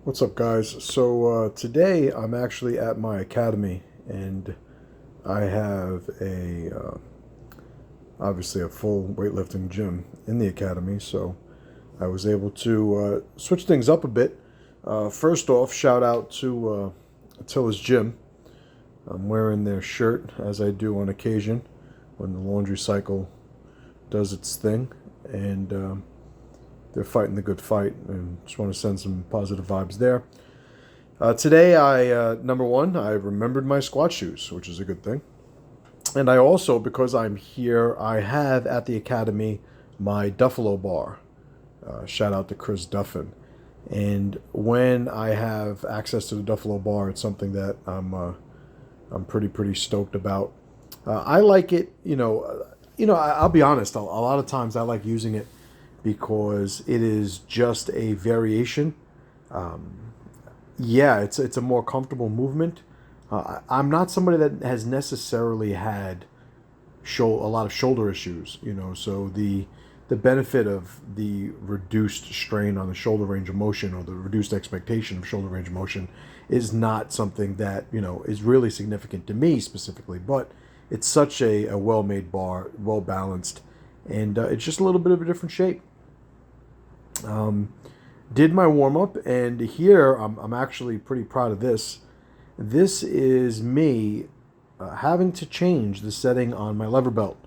What's up, guys? So today I'm actually at my academy, and I have obviously a full weightlifting gym in the academy. So I was able to switch things up a bit. First off, shout out to Attila's Gym. I'm wearing their shirt as I do on occasion when the laundry cycle does its thing, and they're fighting the good fight, and just want to send some positive vibes there. Today, number one, I remembered my squat shoes, which is a good thing. And I also, because I'm here, I have at the academy my Duffalo bar. Shout out to Chris Duffin. And when I have access to the Duffalo bar, it's something that I'm pretty stoked about. I like it, I'll be honest. A lot of times I like using it because it is just a variation. Yeah, it's a more comfortable movement. I'm not somebody that has necessarily had a lot of shoulder issues, so the benefit of the reduced strain on the shoulder range of motion, or the reduced expectation of shoulder range of motion, is not something that is really significant to me specifically. But it's such a well-made bar, well balanced, and it's just a little bit of a different shape. Did my warm up, and here I'm actually pretty proud of this. This is me having to change the setting on my lever belt.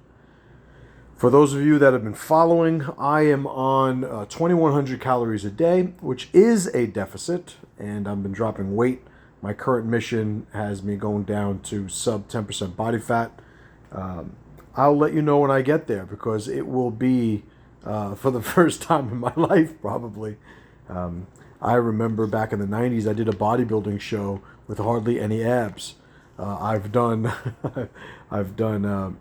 For those of you that have been following, I am on 2,100 calories a day, which is a deficit, and I've been dropping weight. My current mission has me going down to sub 10% body fat. I'll let you know when I get there, because it will be for the first time in my life, probably. I remember back in the 90s, I did a bodybuilding show with hardly any abs. I've done, I've done an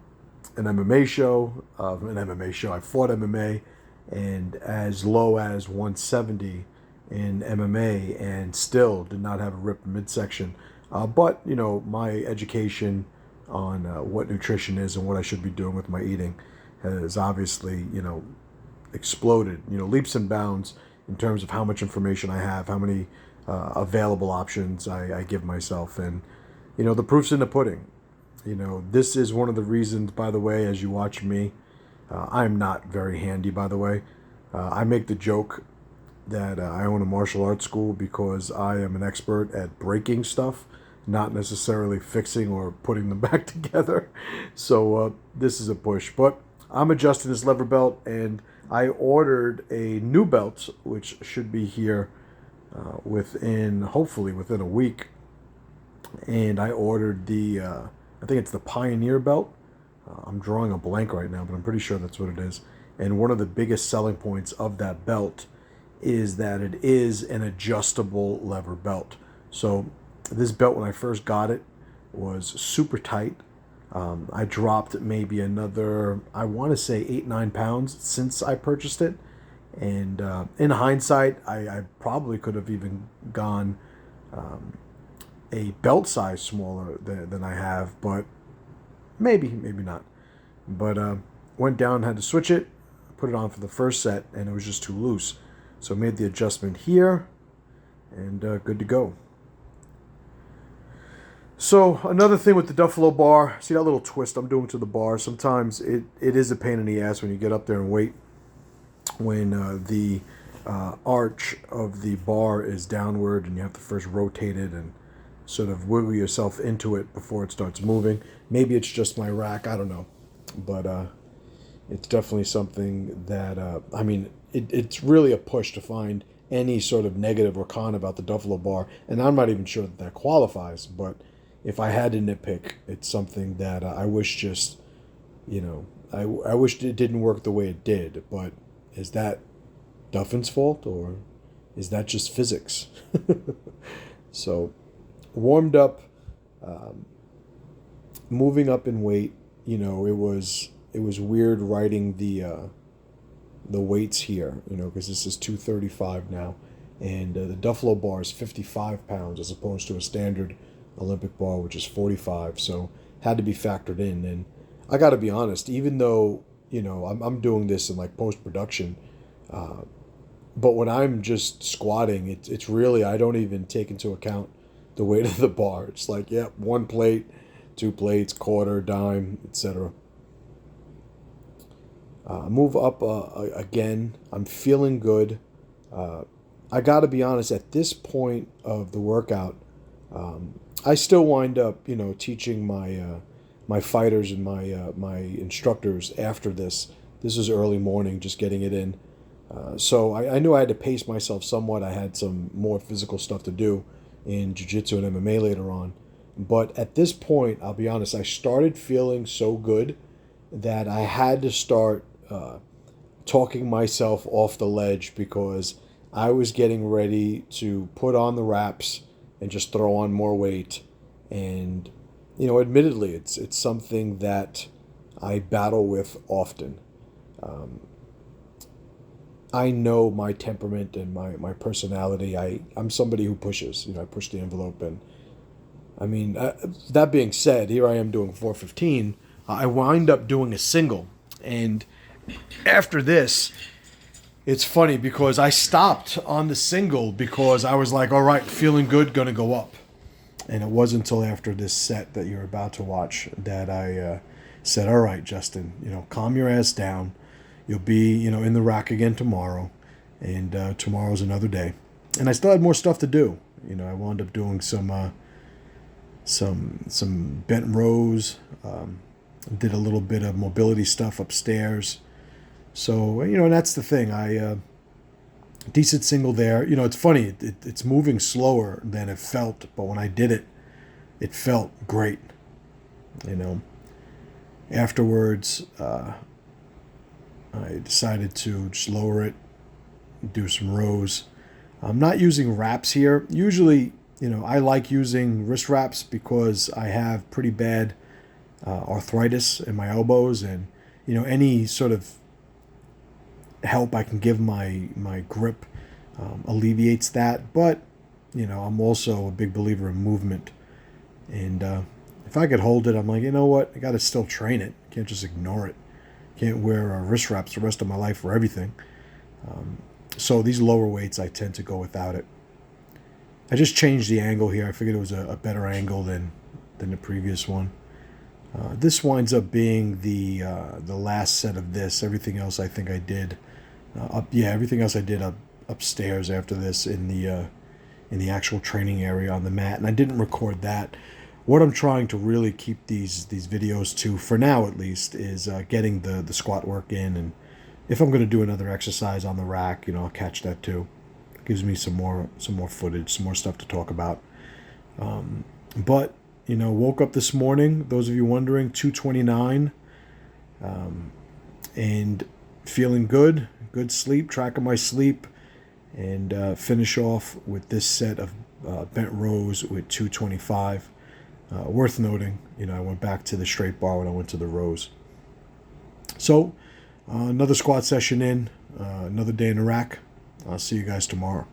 MMA show, I fought MMA, and as low as 170 in MMA, and still did not have a ripped midsection. But my education on what nutrition is and what I should be doing with my eating has obviously exploded, leaps and bounds, in terms of how much information I have, how many available options I give myself. And the proof's in the pudding. This is one of the reasons, by the way, as you watch me, I'm not very handy, by the way. I make the joke that I own a martial arts school because I am an expert at breaking stuff, not necessarily fixing or putting them back together. So this is a push. But I'm adjusting this lever belt, and I ordered a new belt, which should be here hopefully within a week. And I ordered I think it's the Pioneer belt. I'm drawing a blank right now, but I'm pretty sure that's what it is. And one of the biggest selling points of that belt is that it is an adjustable lever belt. So this belt, when I first got it, was super tight. I dropped maybe another, I want to say 8-9 pounds since I purchased it. And in hindsight, I probably could have even gone a belt size smaller than I have, but maybe not. But went down, had to switch it, put it on for the first set, and it was just too loose. So made the adjustment here, and good to go. So another thing with the Duffalo bar, see that little twist I'm doing to the bar? Sometimes it is a pain in the ass when you get up there and wait, when the arch of the bar is downward, and you have to first rotate it and sort of wiggle yourself into it before it starts moving. Maybe it's just my rack, I don't know. But it's definitely something that, it's really a push to find any sort of negative or con about the Duffalo bar. And I'm not even sure that qualifies, but if I had to nitpick, it's something that I wish just, I wish it didn't work the way it did. But is that Duffin's fault, or is that just physics? So warmed up, moving up in weight. It was weird writing the weights here, because this is 235 now, and the Duffalo bar is 55 pounds as opposed to a standard Olympic bar, which is 45. So had to be factored in. And I got to be honest, even though I'm doing this in like post production, But when I'm just squatting, it's really, I don't even take into account the weight of the bar. It's like, yep, one plate, two plates, quarter, dime, etc. Move up again. I'm feeling good. Uh, I got to be honest, at this point of the workout, I still wind up, teaching my fighters and my instructors after this. This is early morning, just getting it in. So I knew I had to pace myself somewhat. I had some more physical stuff to do in jiu-jitsu and MMA later on. But at this point, I'll be honest, I started feeling so good that I had to start talking myself off the ledge because I was getting ready to put on the wraps and just throw on more weight. And, admittedly, it's something that I battle with often. Um, I know my temperament and my personality. I'm somebody who pushes. I push the envelope. And I mean, that being said, here I am doing 415. I wind up doing a single. And after this, it's funny because I stopped on the single because I was like, all right, feeling good, going to go up. And it wasn't until after this set that you're about to watch that I said, all right, Justin, calm your ass down. You'll be, in the rack again tomorrow, and tomorrow's another day. And I still had more stuff to do. I wound up doing some bent rows. Did a little bit of mobility stuff upstairs. So and that's the thing. Decent single there. It's funny. It's moving slower than it felt, but when I did it, it felt great. Afterwards. I decided to just lower it, do some rows. I'm not using wraps here. Usually, I like using wrist wraps because I have pretty bad arthritis in my elbows, and any sort of help I can give my grip alleviates that. But I'm also a big believer in movement, and if I could hold it, I'm like, you know what, I got to still train it. Can't just ignore it. Can't wear wrist wraps the rest of my life for everything. So these lower weights, I tend to go without it. I just changed the angle here. I figured it was a better angle than the previous one. This winds up being the last set of this. Everything else I think I did everything else I did upstairs after this in the actual training area on the mat, and I didn't record that. What I'm trying to really keep these videos to, for now at least, is getting the squat work in, and if I'm going to do another exercise on the rack, I'll catch that too. It gives me some more footage, some more stuff to talk about. But woke up this morning. Those of you wondering, 229, and feeling good. Good sleep, tracking my sleep, and finish off with this set of bent rows with 225. Worth noting, I went back to the straight bar when I went to the rows. So, another squat session in, another day in the rack. I'll see you guys tomorrow.